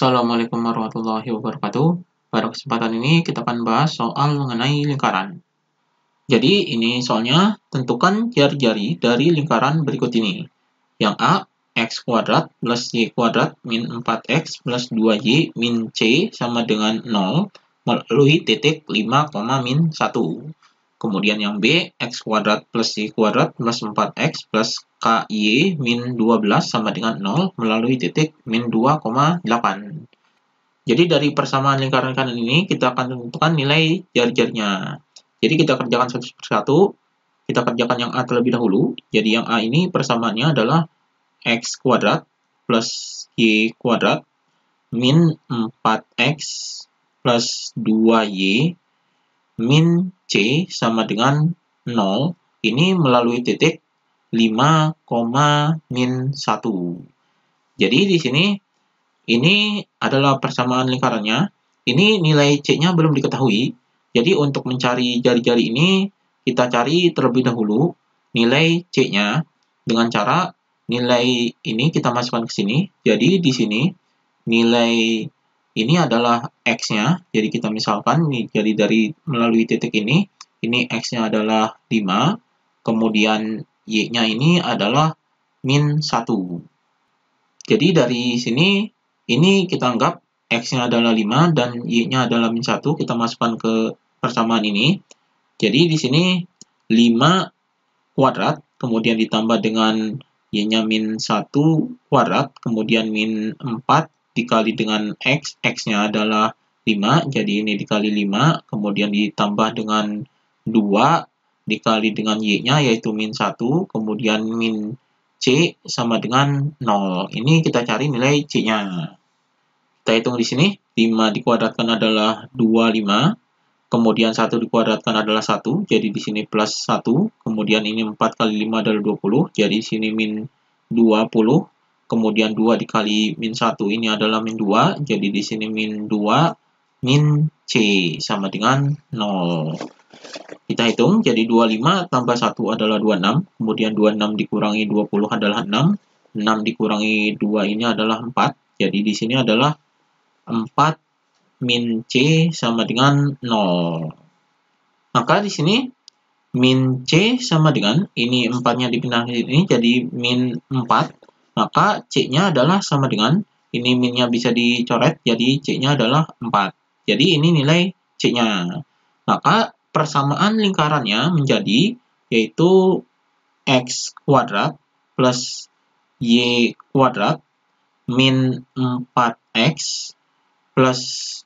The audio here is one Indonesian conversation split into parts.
Assalamualaikum warahmatullahi wabarakatuh. Pada kesempatan ini kita akan bahas soal mengenai lingkaran. Jadi ini soalnya, tentukan jari-jari dari lingkaran berikut ini. Yang A, x kuadrat plus y kuadrat min 4x plus 2y min c sama dengan 0 melalui titik 5, min 1. Kemudian yang B, x kuadrat plus y kuadrat plus 4x plus ky min 12 sama dengan 0 melalui titik min 2,8. Jadi dari persamaan lingkaran kanan ini, kita akan tentukan nilai jari-jarinya. Jadi kita kerjakan satu persatu. Kita kerjakan yang A terlebih dahulu. Jadi yang A ini persamaannya adalah x kuadrat plus y kuadrat min 4x plus 2y min c sama dengan 0. Ini melalui titik 5, min 1. Jadi di sini ini adalah persamaan lingkarannya. Ini nilai C-nya belum diketahui. Jadi untuk mencari jari-jari ini, kita cari terlebih dahulu nilai C-nya dengan cara nilai ini kita masukkan ke sini. Jadi di sini nilai ini adalah X-nya. Jadi kita misalkan, jadi dari melalui titik ini X-nya adalah 5. Kemudian Y-nya ini adalah min 1. Jadi dari sini ini kita anggap X-nya adalah 5 dan Y-nya adalah min 1. Kita masukkan ke persamaan ini. Jadi di sini 5 kuadrat, kemudian ditambah dengan Y-nya min 1 kuadrat, kemudian min 4 dikali dengan X. X-nya adalah 5, jadi ini dikali 5, kemudian ditambah dengan 2 dikali dengan Y-nya, yaitu min 1, kemudian min C sama dengan 0. Ini kita cari nilai C-nya. Kita hitung di sini, 5 dikuadratkan adalah 25, kemudian 1 dikuadratkan adalah 1, jadi di sini plus 1, kemudian ini 4 kali 5 adalah 20, jadi di sini min 20, kemudian 2 dikali min 1 ini adalah min 2, jadi di sini min 2, min C sama dengan 0. Kita hitung, jadi 25 tambah 1 adalah 26, kemudian 26 dikurangi 20 adalah 6, 6 dikurangi 2 ini adalah 4, jadi di sini adalah 4 min C sama dengan 0. Maka di sini min C sama dengan, ini 4-nya dipindah ke sini, jadi min 4, maka C-nya adalah sama dengan, ini min-nya bisa dicoret, jadi C-nya adalah 4. Jadi ini nilai C-nya. Maka persamaan lingkarannya menjadi, yaitu X kuadrat plus Y kuadrat min 4X plus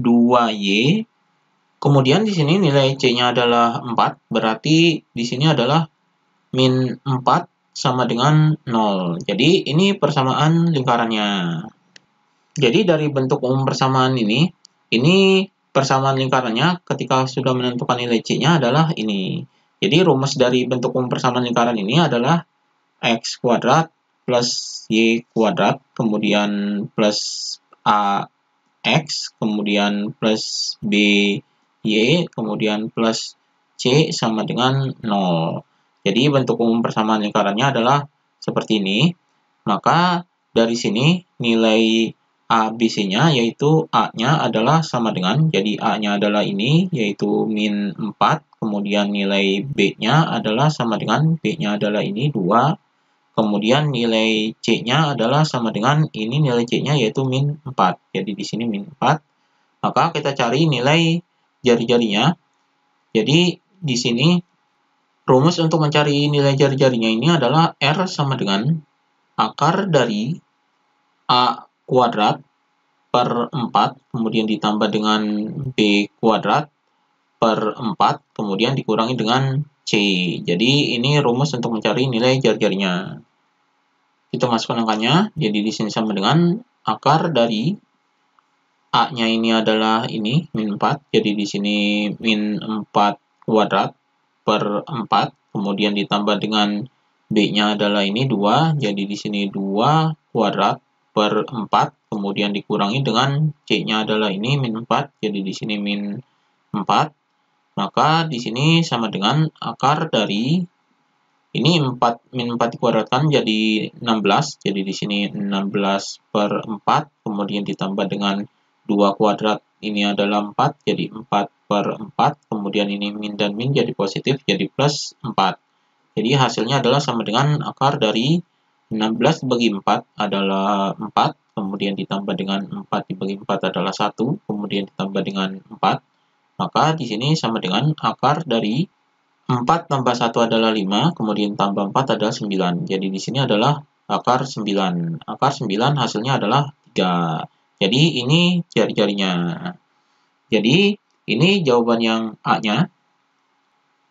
2Y. Kemudian di sini nilai C-nya adalah 4, berarti di sini adalah min 4 sama dengan 0. Jadi ini persamaan lingkarannya. Jadi dari bentuk umum persamaan ini persamaan lingkarannya ketika sudah menentukan nilai C-nya adalah ini. Jadi rumus dari bentuk umum persamaan lingkaran ini adalah X kuadrat plus Y kuadrat, kemudian plus AX, kemudian plus BY, kemudian plus C sama dengan 0. Jadi bentuk umum persamaan lingkarannya adalah seperti ini. Maka dari sini nilai ABC-nya, yaitu A-nya adalah sama dengan, jadi A-nya adalah ini, yaitu min 4, kemudian nilai B-nya adalah sama dengan, B-nya adalah ini, 2, kemudian nilai C-nya adalah sama dengan, ini nilai C-nya yaitu min 4, jadi di sini min 4, maka kita cari nilai jari-jarinya. Jadi di sini rumus untuk mencari nilai jari-jarinya ini adalah R sama dengan akar dari A kuadrat per 4, kemudian ditambah dengan B kuadrat per 4, kemudian dikurangi dengan C. Jadi ini rumus untuk mencari nilai jari-jarinya. Kita masukkan angkanya, jadi di sini sama dengan akar dari A-nya ini adalah ini, min 4, jadi di sini min 4 kuadrat per 4, kemudian ditambah dengan B-nya adalah ini 2, jadi di sini 2 kuadrat per 4, kemudian dikurangi dengan C-nya adalah ini min 4, jadi di sini min 4, maka di sini sama dengan akar dari Ini 4 min 4 dikuadratkan jadi 16. Jadi di sini 16/4, kemudian ditambah dengan 2 kuadrat, ini adalah 4, jadi 4/4. Kemudian ini min dan min jadi positif, jadi plus 4. Jadi hasilnya adalah sama dengan akar dari 16 dibagi 4 adalah 4, kemudian ditambah dengan 4 dibagi 4 adalah 1, kemudian ditambah dengan 4. Maka di sini sama dengan akar dari 4 tambah 1 adalah 5, kemudian tambah 4 adalah 9. Jadi di sini adalah akar 9. Akar 9 hasilnya adalah 3. Jadi ini jari-jarinya. Jadi ini jawaban yang A-nya.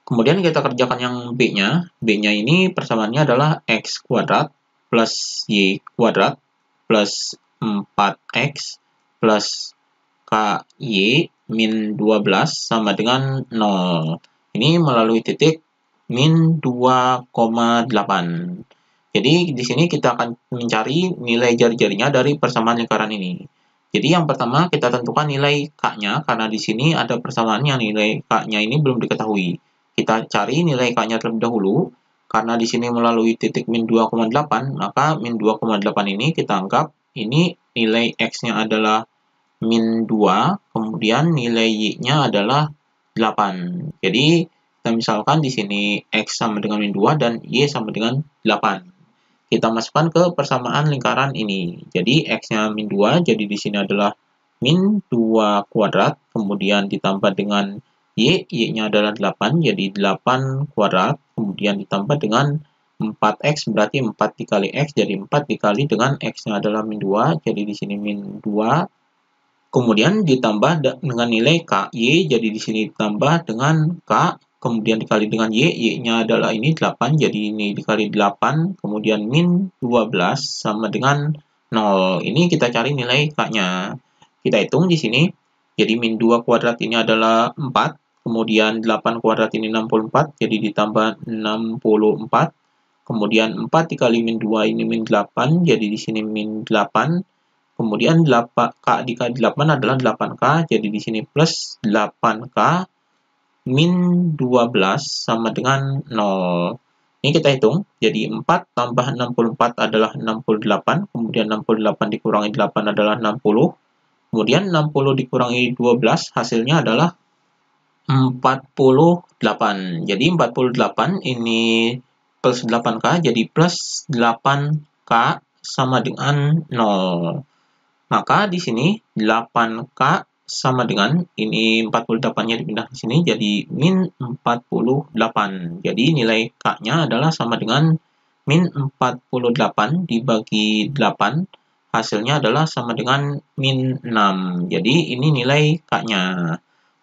Kemudian kita kerjakan yang B-nya. B-nya ini persamaannya adalah X kuadrat plus Y kuadrat plus 4X plus KY min 12 sama dengan 0. Ini melalui titik min 2,8. Jadi di sini kita akan mencari nilai jari-jarinya dari persamaan lingkaran ini. Jadi yang pertama kita tentukan nilai K-nya, karena di sini ada persamaan yang nilai K-nya ini belum diketahui. Kita cari nilai K-nya terlebih dahulu. Karena di sini melalui titik min 2,8, maka min 2,8 ini kita anggap ini nilai X-nya adalah min 2, kemudian nilai Y-nya adalah 8. Jadi, kita misalkan di sini X sama dengan min 2 dan Y sama dengan 8. Kita masukkan ke persamaan lingkaran ini. Jadi, X-nya min 2, jadi di sini adalah min 2 kuadrat, kemudian ditambah dengan Y, Y-nya adalah 8, jadi 8 kuadrat, kemudian ditambah dengan 4X, berarti 4 dikali X, jadi 4 dikali dengan X-nya adalah min 2, jadi di sini min 2, kemudian ditambah dengan nilai KY, jadi di sini ditambah dengan K, kemudian dikali dengan Y, Y-nya adalah ini 8, jadi ini dikali 8, kemudian min 12 sama dengan 0. Ini kita cari nilai K-nya. Kita hitung di sini, jadi min 2 kuadrat ini adalah 4, kemudian 8 kuadrat ini 64, jadi ditambah 64, kemudian 4 dikali min 2 ini min 8, jadi di sini min 8, kemudian 8K dikali 8 adalah 8K, jadi di sini plus 8K min 12 sama dengan 0. Ini kita hitung, jadi 4 tambah 64 adalah 68, kemudian 68 dikurangi 8 adalah 60, kemudian 60 dikurangi 12 hasilnya adalah 48. Jadi 48 ini plus 8K, jadi plus 8K sama dengan 0. Maka di sini 8K sama dengan ini 48-nya dipindah ke sini jadi min 48. Jadi nilai K-nya adalah sama dengan min 48 dibagi 8. Hasilnya adalah sama dengan min 6. Jadi ini nilai K-nya.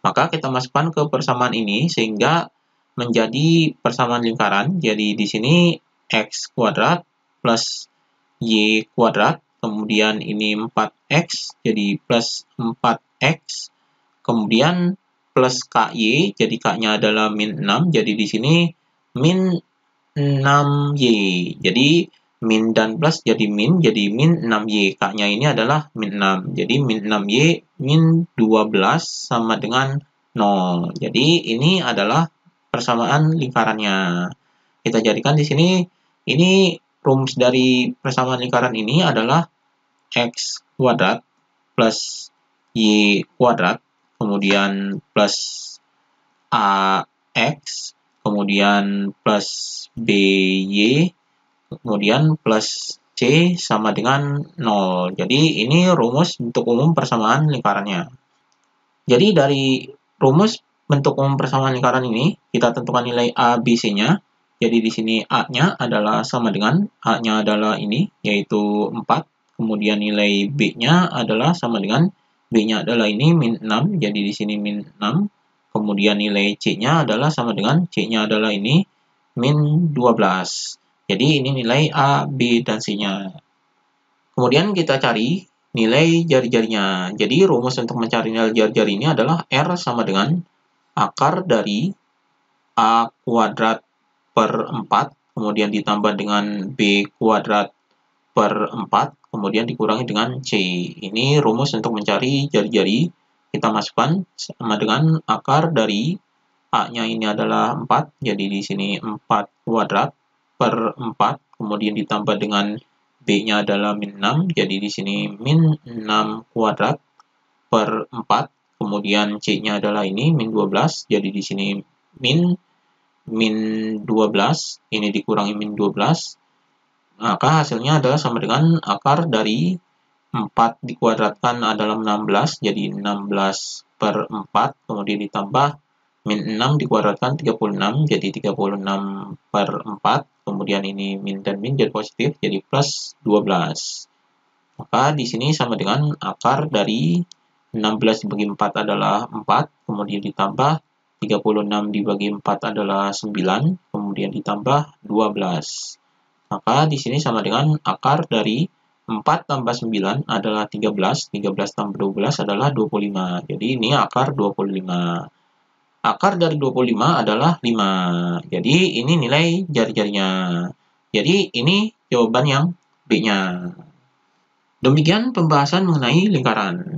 Maka kita masukkan ke persamaan ini sehingga menjadi persamaan lingkaran. Jadi di sini X kuadrat plus Y kuadrat, kemudian ini 4X, jadi plus 4X, kemudian plus KY, jadi K-nya adalah min 6, jadi di sini min 6Y. Jadi min dan plus jadi min 6Y. K-nya ini adalah min 6. Jadi min 6Y min 12 sama dengan 0. Jadi ini adalah persamaan lingkarannya. Kita jadikan di sini, ini rumus dari persamaan lingkaran ini adalah X kuadrat plus Y kuadrat, kemudian plus AX, kemudian plus BY, kemudian plus C sama dengan 0. Jadi ini rumus bentuk umum persamaan lingkarannya. Jadi dari rumus bentuk umum persamaan lingkaran ini, kita tentukan nilai A, B, C-nya. Jadi di sini A-nya adalah sama dengan, A-nya adalah ini, yaitu 4. Kemudian nilai B-nya adalah sama dengan, B-nya adalah ini, min 6. Jadi di sini min 6. Kemudian nilai C-nya adalah sama dengan, C-nya adalah ini, min 12. Jadi ini nilai A, B, dan C-nya. Kemudian kita cari nilai jari-jarinya. Jadi rumus untuk mencari nilai jari-jari ini adalah R sama dengan akar dari A kuadrat per 4, kemudian ditambah dengan B kuadrat per 4, kemudian dikurangi dengan C. Ini rumus untuk mencari jari-jari. Kita masukkan sama dengan akar dari A-nya ini adalah 4, jadi di sini 4 kuadrat, per 4, kemudian ditambah dengan B-nya adalah min 6, jadi di sini min 6 kuadrat per 4, kemudian C-nya adalah ini min 12, jadi di sini min 12, ini dikurangi min 12, maka hasilnya adalah sama dengan akar dari 4 dikuadratkan adalah 16, jadi 16 per 4, kemudian ditambah min 6 dikuadratkan 36, jadi 36 per 4, kemudian ini min dan min jadi positif, jadi plus 12. Maka di sini sama dengan akar dari 16 dibagi 4 adalah 4, kemudian ditambah 36 dibagi 4 adalah 9, kemudian ditambah 12. Maka di sini sama dengan akar dari 4 tambah 9 adalah 13, 13 tambah 12 adalah 25. Jadi ini akar 25. Akar dari 25 adalah 5. Jadi ini nilai jari-jarinya. Jadi ini jawaban yang B-nya. Demikian pembahasan mengenai lingkaran.